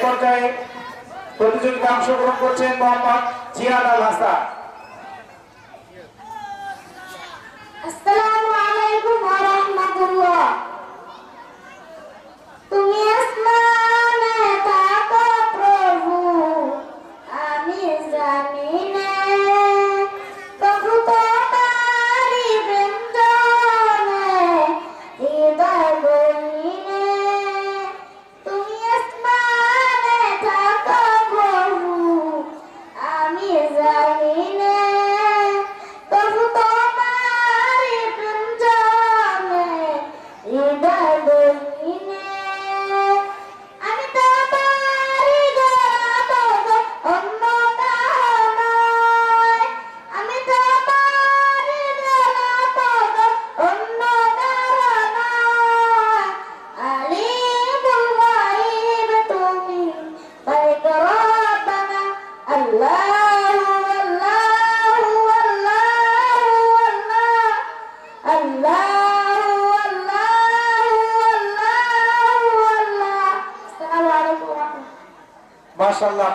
পর্যায়ে প্রতিযোগিতায় অংশগ্রহণ করছেন মোহাম্মদ জিয়াদ আল হাসান। আসসালামু আলাইকুম ওয়া রাহমাতুল্লাহ। তুমি আসমানে থাকো প্রভু, আমি জানি না, প্রভু তোমারি প্রেম জানে হৃদয় গহীনে। তুমি আসমানে থাকো প্রভু, আমি জানি না, প্রভু তোমারি প্রেম জানে হৃদয় গহীনে। আমি তোমারি গোলাম অন্য কারো নয়, আমি তোমারি গোলাম অন্য কারো নয়। আলিমুল গায়ব তুমি মালিক রব্বানা, আল্লাহু আল্লাহু আল্লাহু আল্লাহ, আল্লাহু আল্লাহু আল্লাহু আল্লাহ। আসসালামু আলাইকুম ওয়া রাহমাতুল্লাহ। মাশাআল্লাহ।